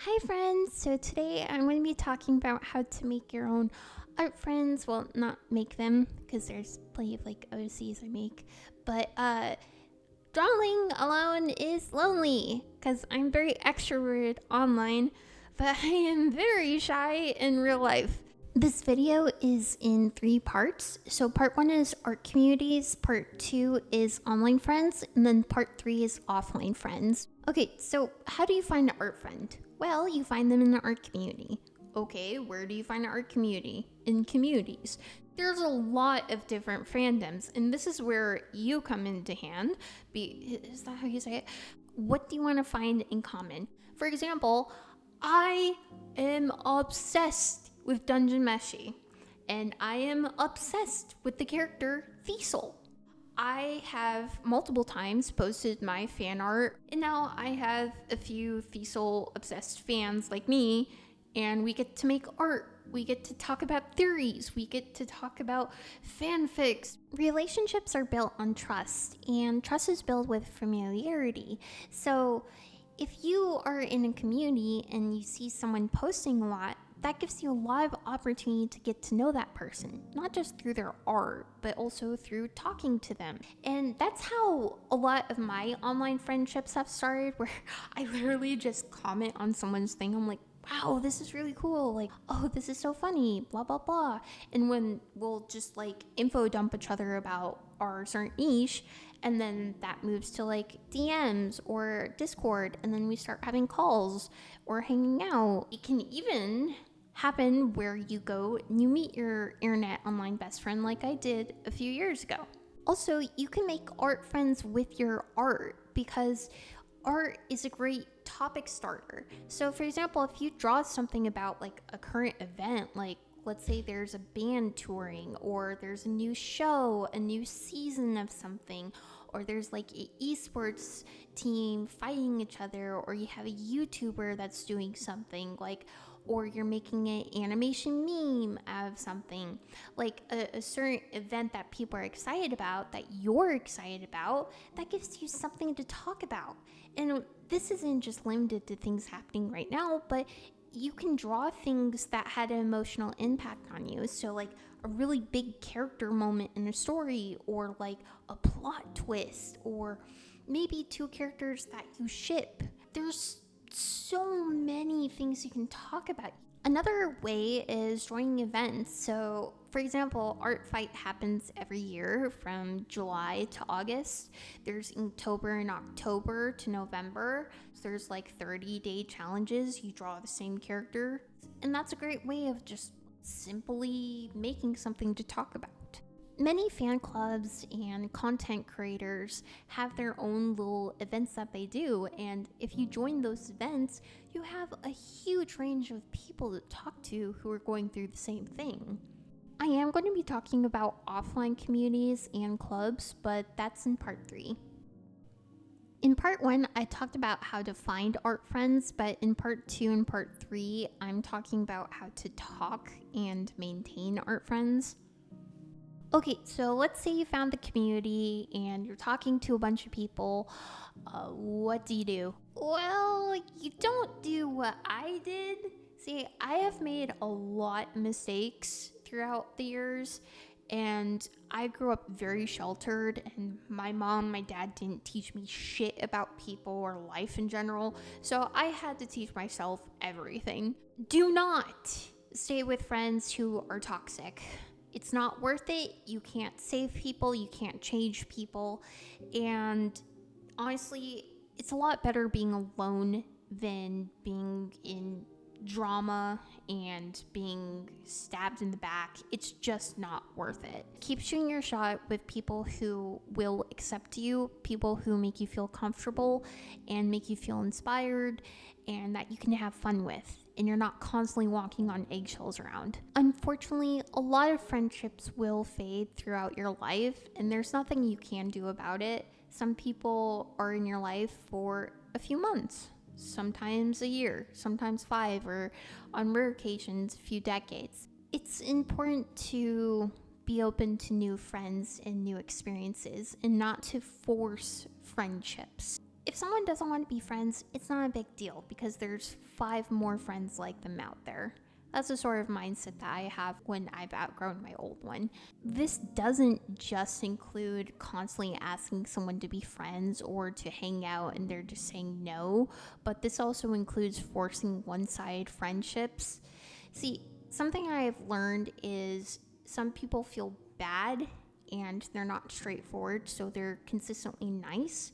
Hi friends! So today I'm going to be talking about how to make your own art friends. Well, not make them because there's plenty of OCs I make, but drawing alone is lonely because I'm very extroverted online, but I am very shy in real life. This video is in 3 parts. So part 1 is art communities, part 2 is online friends, and then part 3 is offline friends. Okay, so how do you find an art friend? Well, you find them in an art community. Okay, where do you find an art community? In communities. There's a lot of different fandoms, and this is where you come into hand. Is that how you say it? What do you want to find in common? For example, I am obsessed with Dungeon Meshi, and I am obsessed with the character Thistle. I have multiple times posted my fan art, and now I have a few Thistle obsessed fans like me, and we get to make art. We get to talk about theories. We get to talk about fanfics. Relationships are built on trust, and trust is built with familiarity. So if you are in a community and you see someone posting a lot, that gives you a lot of opportunity to get to know that person, not just through their art, but also through talking to them. And that's how a lot of my online friendships have started, where I literally just comment on someone's thing. I'm like, wow, this is really cool. Like, oh, this is so funny, blah, blah, blah. And when we'll just info dump each other about our certain niche, and then that moves to DMs or Discord, and then we start having calls or hanging out. It can even happen where you go and you meet your internet online best friend like I did a few years ago. Also, you can make art friends with your art because art is a great topic starter. So for example, if you draw something about a current event, let's say there's a band touring, or there's a new show, a new season of something, or there's an esports team fighting each other, or you have a YouTuber that's doing something, or you're making an animation meme out of something, a certain event that people are excited about, that you're excited about, that gives you something to talk about. And this isn't just limited to things happening right now, but you can draw things that had an emotional impact on you. So a really big character moment in a story, or a plot twist, or maybe 2 characters that you ship. There's so many things you can talk about. Another way is joining events. So for example, Art Fight happens every year from July to August. There's Inktober in October to November. So there's 30-day challenges. You draw the same character. And that's a great way of just simply making something to talk about. Many fan clubs and content creators have their own little events that they do, and if you join those events, you have a huge range of people to talk to who are going through the same thing. I am going to be talking about offline communities and clubs, but that's in part 3. In part 1, I talked about how to find art friends, but in part 2 and part 3, I'm talking about how to talk and maintain art friends. Okay, so let's say you found the community and you're talking to a bunch of people. What do you do? Well, you don't do what I did. See, I have made a lot of mistakes throughout the years, and I grew up very sheltered, and my mom, my dad didn't teach me shit about people or life in general, so I had to teach myself everything. Do not stay with friends who are toxic. It's not worth it. You can't save people. You can't change people. And honestly, it's a lot better being alone than being in drama and being stabbed in the back. It's just not worth it. Keep shooting your shot with people who will accept you, people who make you feel comfortable and make you feel inspired, and that you can have fun with, and you're not constantly walking on eggshells around. Unfortunately, a lot of friendships will fade throughout your life, and there's nothing you can do about it. Some people are in your life for a few months, sometimes a year, sometimes 5, or on rare occasions, a few decades. It's important to be open to new friends and new experiences, and not to force friendships. If someone doesn't want to be friends, it's not a big deal because there's 5 more friends like them out there. That's the sort of mindset that I have when I've outgrown my old one. This doesn't just include constantly asking someone to be friends or to hang out and they're just saying no, but this also includes forcing one-sided friendships. See, something I have learned is some people feel bad and they're not straightforward, so they're consistently nice,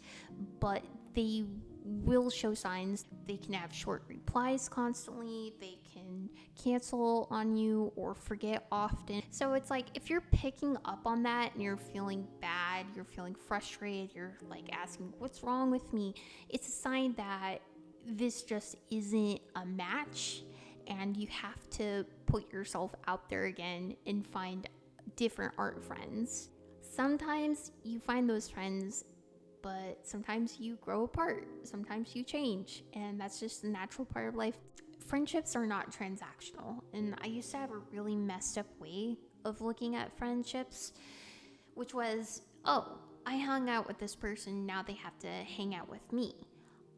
but they will show signs. They can have short replies constantly, they can cancel on you or forget often. So it's like, if you're picking up on that and you're feeling bad, you're feeling frustrated, you're like asking, what's wrong with me? It's a sign that this just isn't a match, and you have to put yourself out there again and find different art friends. Sometimes you find those friends, but sometimes you grow apart, sometimes you change, and that's just a natural part of life. Friendships are not transactional, and I used to have a really messed up way of looking at friendships, which was, oh, I hung out with this person, now they have to hang out with me.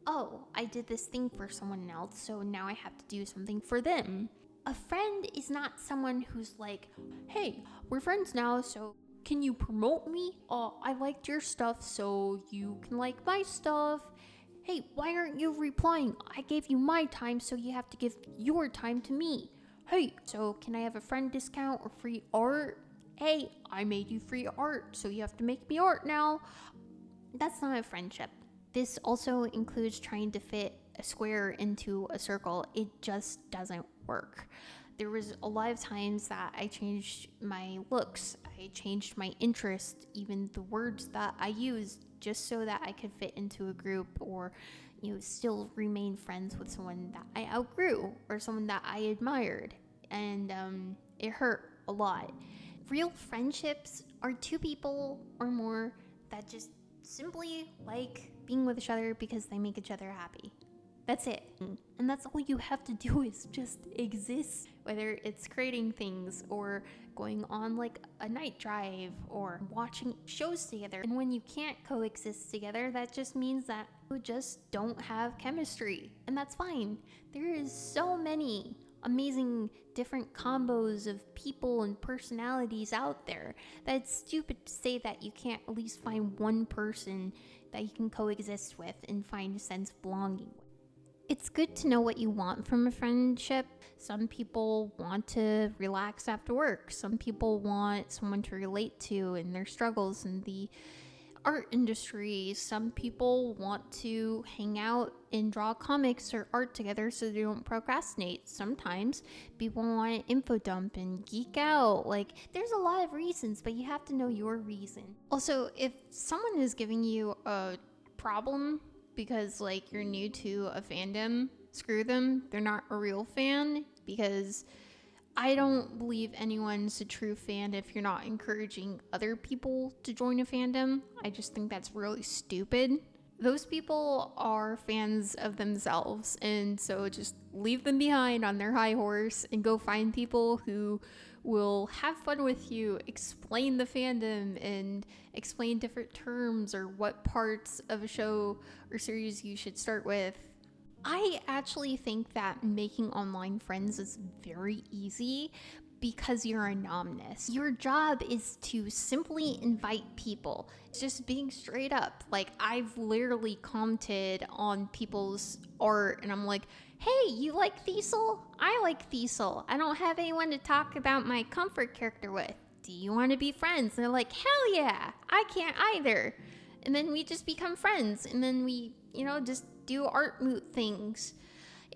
Oh, I did this thing for someone else, so now I have to do something for them. A friend is not someone who's like, hey, we're friends now, so can you promote me? I liked your stuff, so you can like my stuff. Hey, why aren't you replying? I gave you my time, so you have to give your time to me. Hey, so can I have a friend discount or free art? Hey, I made you free art, so you have to make me art now. That's not a friendship. This also includes trying to fit a square into a circle. It just doesn't work. There was a lot of times that I changed my looks, I changed my interest, even the words that I used, just so that I could fit into a group or, still remain friends with someone that I outgrew or someone that I admired. And it hurt a lot. Real friendships are 2 people or more that just simply like being with each other because they make each other happy. That's it. And that's all you have to do, is just exist. Whether it's creating things or going on like a night drive or watching shows together. And when you can't coexist together, that just means that you just don't have chemistry. And that's fine. There is so many amazing different combos of people and personalities out there that it's stupid to say that you can't at least find one person that you can coexist with and find a sense of belonging with. It's good to know what you want from a friendship. Some people want to relax after work. Some people want someone to relate to in their struggles in the art industry. Some people want to hang out and draw comics or art together so they don't procrastinate. Sometimes people want an info dump and geek out. Like, there's a lot of reasons, but you have to know your reason. Also, if someone is giving you a problem because like you're new to a fandom, screw them. They're not a real fan, because I don't believe anyone's a true fan if you're not encouraging other people to join a fandom. I just think that's really stupid. Those people are fans of themselves, and so just leave them behind on their high horse and go find people who will have fun with you, explain the fandom and explain different terms or what parts of a show or series you should start with. I actually think that making online friends is very easy because you're anonymous. Your job is to simply invite people. It's just being straight up. Like, I've literally commented on people's art and I'm like, hey, you like Thistle? I like Thistle. I don't have anyone to talk about my comfort character with. Do you want to be friends? And they're like, hell yeah, I can't either. And then we just become friends. And then we, just do art moot things.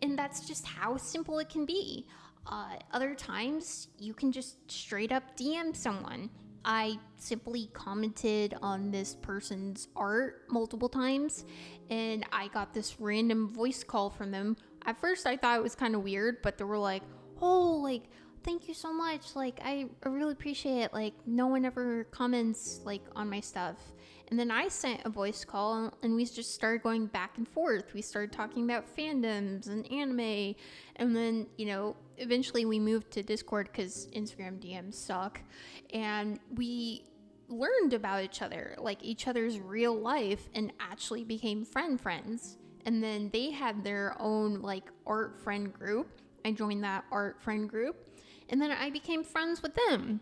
And that's just how simple it can be. Other times, you can just straight up DM someone. I simply commented on this person's art multiple times, and I got this random voice call from them. At first, I thought it was kind of weird, but they were like, oh, like, thank you so much. Like, I really appreciate it. Like, no one ever comments, like, on my stuff. And then I sent a voice call, and we just started going back and forth. We started talking about fandoms and anime, and then, eventually we moved to Discord because Instagram DMs suck, and we learned about each other, like each other's real life, and actually became friends. And then they had their own like art friend group. I joined that art friend group, and then I became friends with them.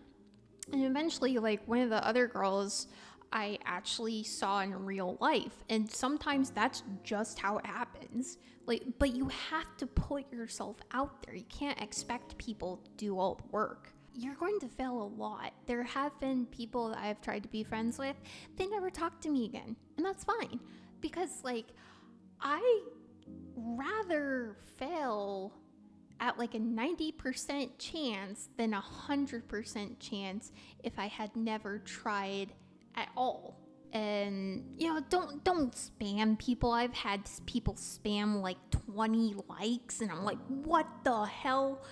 And eventually, like, one of the other girls I actually saw in real life. And sometimes that's just how it happens. Like, but you have to put yourself out there. You can't expect people to do all the work. You're going to fail a lot. There have been people that I've tried to be friends with, they never talk to me again. And that's fine. Because, like, I rather fail at like a 90% chance than 100% chance if I had never tried at all. And don't spam people. I've had people spam like 20 likes and I'm like, what the hell?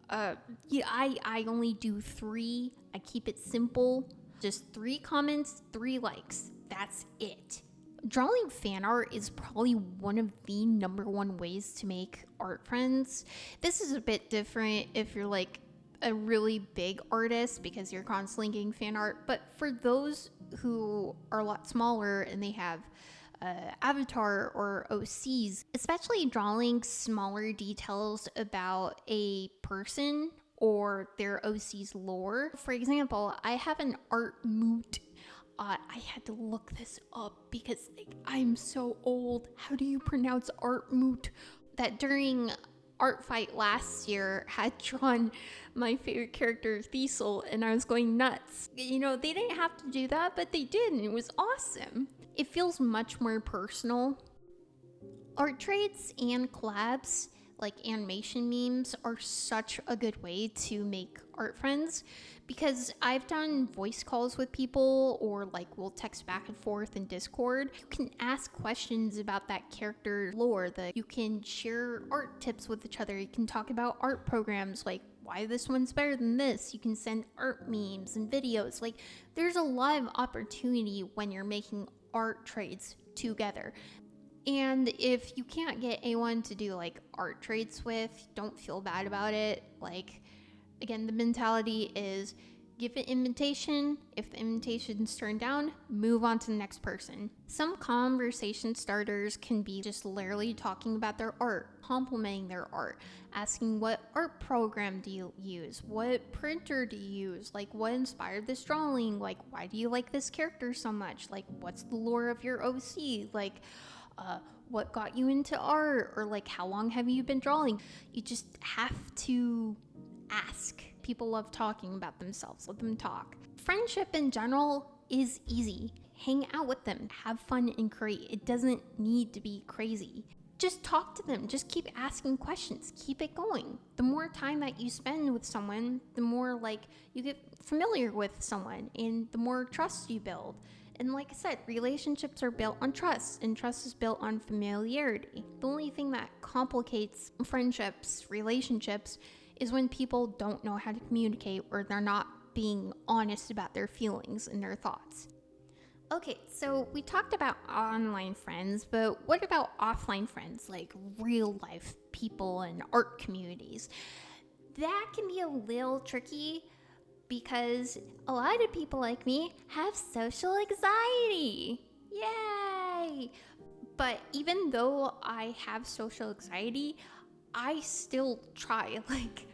I only do 3. I keep it simple. Just 3 comments, 3 likes. That's it. Drawing fan art is probably one of the number one ways to make art friends. This is a bit different if you're like a really big artist because you're constantly getting fan art. But for those who are a lot smaller and they have avatar or OCs, especially drawing smaller details about a person or their OC's lore. For example, I have an art moot. I had to look this up because I'm so old. How do you pronounce art moot? That during art fight last year had drawn my favorite character Thistle and I was going nuts. They didn't have to do that, but they did, and it was awesome. It feels much more personal. Art trades and collabs, like animation memes, are such a good way to make art friends because I've done voice calls with people or like we'll text back and forth in Discord. You can ask questions about that character lore, that you can share art tips with each other. You can talk about art programs, like why this one's better than this. You can send art memes and videos. Like there's a lot of opportunity when you're making art trades together. And if you can't get anyone to do like art trades with, don't feel bad about it. Like, again, the mentality is give an invitation. If the invitation's turned down, move on to the next person. Some conversation starters can be just literally talking about their art, complimenting their art, asking what art program do you use, what printer do you use, like what inspired this drawing, like why do you like this character so much, like what's the lore of your OC, like what got you into art, or like how long have you been drawing. You just have to ask. People love talking about themselves. Let them talk. Friendship in general is easy. Hang out with them, have fun and create. It doesn't need to be crazy. Just talk to them. Just keep asking questions. Keep it going. The more time that you spend with someone, the more like you get familiar with someone and the more trust you build. And like I said, relationships are built on trust, and trust is built on familiarity. The only thing that complicates friendships, relationships, is when people don't know how to communicate or they're not being honest about their feelings and their thoughts. Okay, so we talked about online friends, but what about offline friends, like real life people and art communities? That can be a little tricky because a lot of people like me have social anxiety. Yay! But even though I have social anxiety, I still try. Like,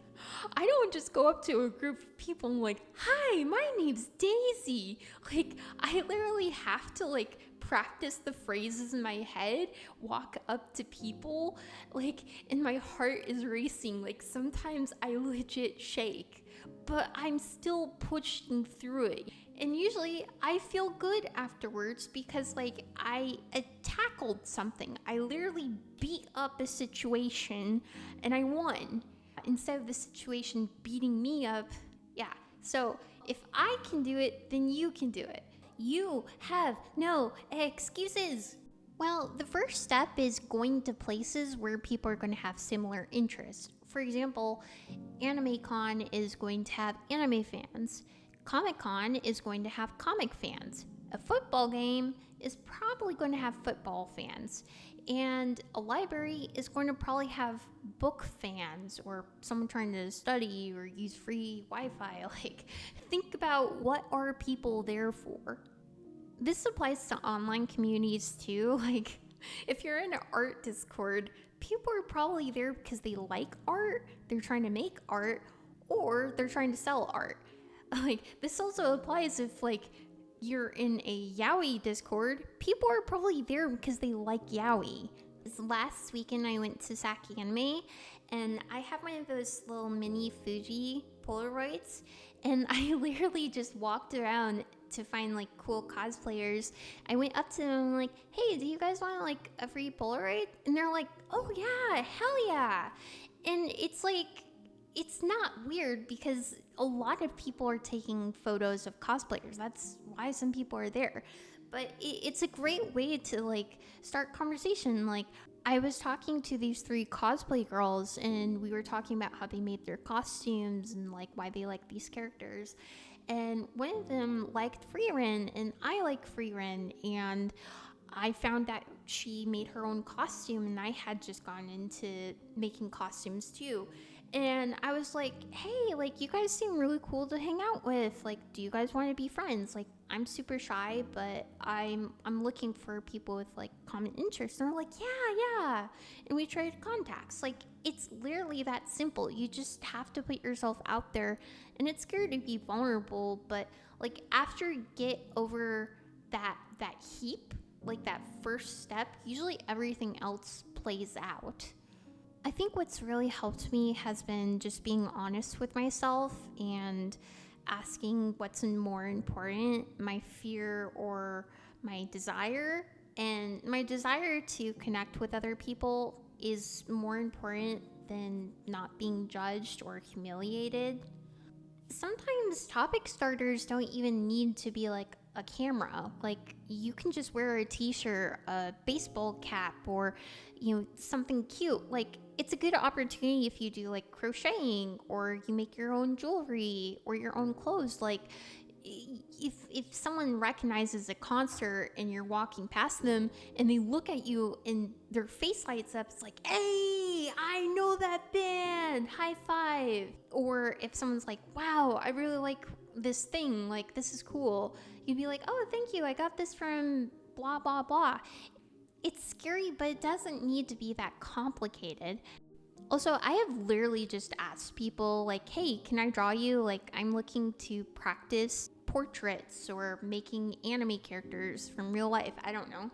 I don't just go up to a group of people and like, hi, my name's Daisy. Like, I literally have to like practice the phrases in my head, walk up to people, like, and my heart is racing. Like, sometimes I legit shake, but I'm still pushing through it. And usually I feel good afterwards because like I tackled something. I literally beat up a situation and I won instead of the situation beating me up. Yeah. So if I can do it, then you can do it. You have no excuses. Well, the first step is going to places where people are going to have similar interests. For example, AnimeCon is going to have anime fans. Comic-Con is going to have comic fans. A football game is probably going to have football fans, and a library is going to probably have book fans or someone trying to study or use free Wi-Fi. Like, think about what are people there for. This applies to online communities too. Like, if you're in an art Discord, people are probably there because they like art, they're trying to make art, or they're trying to sell art. Like, this also applies if, like, you're in a yaoi Discord, people are probably there because they like yaoi. This last weekend I went to Saki Anime, and I have one of those little mini Fuji Polaroids, and I literally just walked around to find like cool cosplayers. I went up to them like, hey, do you guys want like a free Polaroid? And they're like, oh yeah, hell yeah. And it's like, it's not weird because a lot of people are taking photos of cosplayers. That's why some people are there. But it's a great way to like start conversation. Like, I was talking to these 3 cosplay girls, and we were talking about how they made their costumes and like why they like these characters. And one of them liked Freerin, and I like Freerin, and I found that she made her own costume, and I had just gone into making costumes too. And I was like, hey, like, you guys seem really cool to hang out with. Like, do you guys want to be friends? Like, I'm super shy, but I'm looking for people with like common interests. And they're like, yeah. And we traded contacts. Like, it's literally that simple. You just have to put yourself out there, and it's scary to be vulnerable, but like after you get over that heap, like that first step, usually everything else plays out. I think what's really helped me has been just being honest with myself and asking what's more important, my fear or my desire. And my desire to connect with other people is more important than not being judged or humiliated. Sometimes topic starters don't even need to be like a camera. Like, you can just wear a t-shirt, a baseball cap, or something cute. Like, it's a good opportunity if you do like crocheting, or you make your own jewelry or your own clothes. Like, if someone recognizes a concert and you're walking past them and they look at you and their face lights up, it's like, hey, I know that band, high five. Or if someone's like, wow, I really like this thing, like, this is cool, you'd be like, oh, thank you, I got this from blah blah blah. It's scary, but it doesn't need to be that complicated. Also, I have literally just asked people like, hey, can I draw you? Like, I'm looking to practice portraits or making anime characters from real life. I don't know.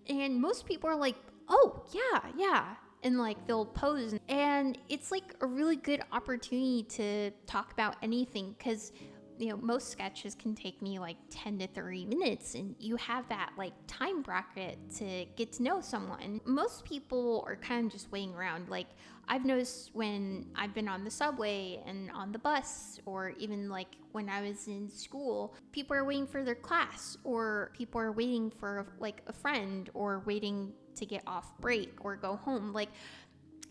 And most people are like, oh, yeah. And like, they'll pose. And it's like a really good opportunity to talk about anything, because most sketches can take me like 10 to 30 minutes, and you have that like time bracket to get to know someone. Most people are kind of just waiting around. Like, I've noticed when I've been on the subway and on the bus, or even like when I was in school, people are waiting for their class, or people are waiting for like a friend, or waiting to get off break or go home. Like,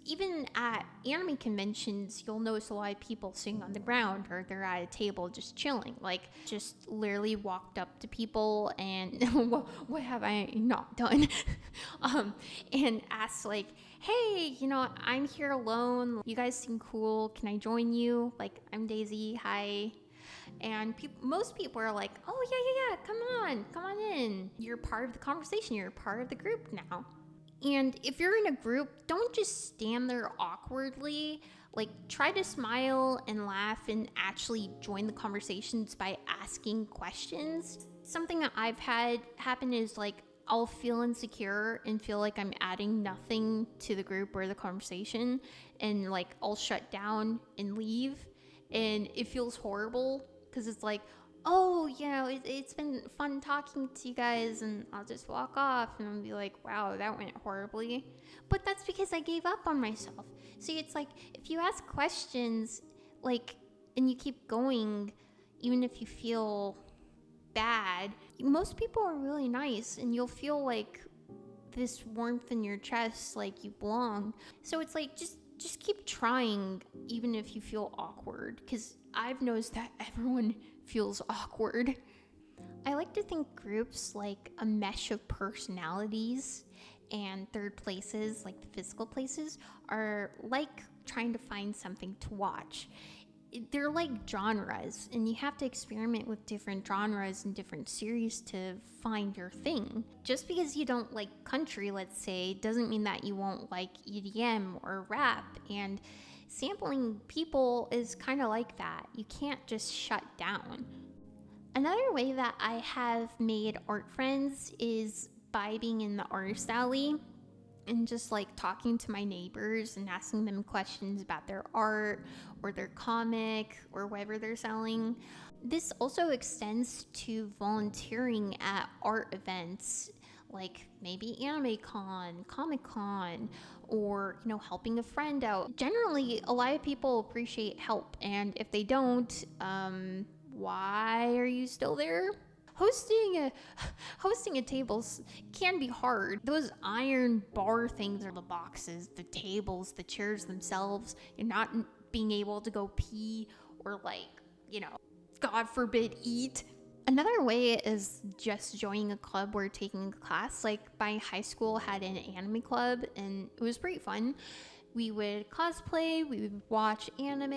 even at anime conventions, you'll notice a lot of people sitting on the ground, or they're at a table just chilling. Like, just literally walked up to people and what have I not done? And asked like, hey, I'm here alone. You guys seem cool. Can I join you? Like, I'm Daisy. Hi. And most people are like, oh yeah, come on in. You're part of the conversation. You're part of the group now. And if you're in a group, don't just stand there awkwardly. Like, try to smile and laugh and actually join the conversations by asking questions. Something that I've had happen is like, I'll feel insecure and feel like I'm adding nothing to the group or the conversation, and like, I'll shut down and leave. And it feels horrible because it's like, oh, it's been fun talking to you guys, and I'll just walk off and I'll be like, wow, that went horribly. But that's because I gave up on myself. See, it's like, if you ask questions, like, and you keep going, even if you feel bad, most people are really nice, and you'll feel like this warmth in your chest, like you belong. So it's like, just keep trying, even if you feel awkward, because I've noticed that everyone feels awkward. I like to think groups like a mesh of personalities, and third places, like the physical places, are like trying to find something to watch. They're like genres, and you have to experiment with different genres and different series to find your thing. Just because you don't like country, let's say, doesn't mean that you won't like EDM or rap. And sampling people is kind of like that. You can't just shut down. Another way that I have made art friends is by being in the artist alley and just like talking to my neighbors and asking them questions about their art or their comic or whatever they're selling. This also extends to volunteering at art events like maybe Anime Con, Comic Con, or helping a friend out. Generally, a lot of people appreciate help, and if they don't, why are you still there? Hosting a table can be hard. Those iron bar things are the boxes, the tables, the chairs themselves. You're not being able to go pee or God forbid, eat. Another way is just joining a club or taking a class. Like my high school had an anime club, and it was pretty fun. We would cosplay, we would watch anime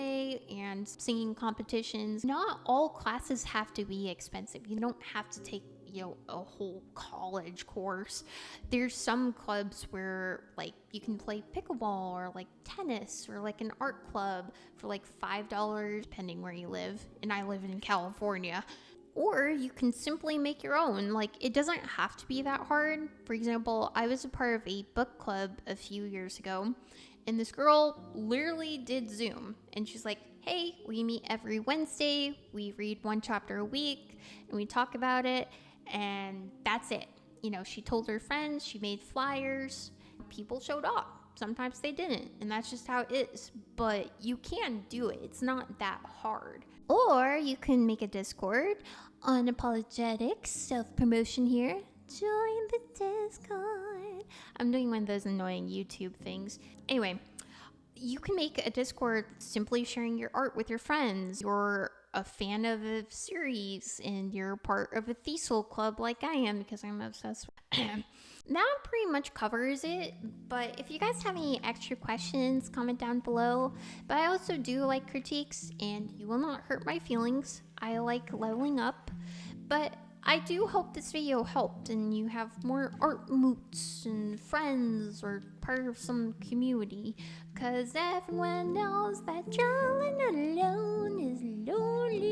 and singing competitions. Not all classes have to be expensive. You don't have to take, a whole college course. There's some clubs where you can play pickleball or tennis or an art club for $5, depending where you live. And I live in California. Or you can simply make your own. It doesn't have to be that hard. For example, I was a part of a book club a few years ago, and this girl literally did Zoom. And she's like, hey, we meet every Wednesday. We read one chapter a week, and we talk about it, and that's it. She told her friends, she made flyers. People showed up. Sometimes they didn't, and that's just how it is. But you can do it. It's not that hard. Or you can make a Discord. Unapologetic self-promotion here. Join the Discord. I'm doing one of those annoying YouTube things. Anyway, you can make a Discord simply sharing your art with your friends. You're a fan of a series and you're part of a Thesil club like I am because I'm obsessed with That pretty much covers it, but if you guys have any extra questions, comment down below. But I also do like critiques, and you will not hurt my feelings. I like leveling up, but I do hope this video helped and you have more art moots and friends or part of some community, because everyone knows that drawing alone is lonely.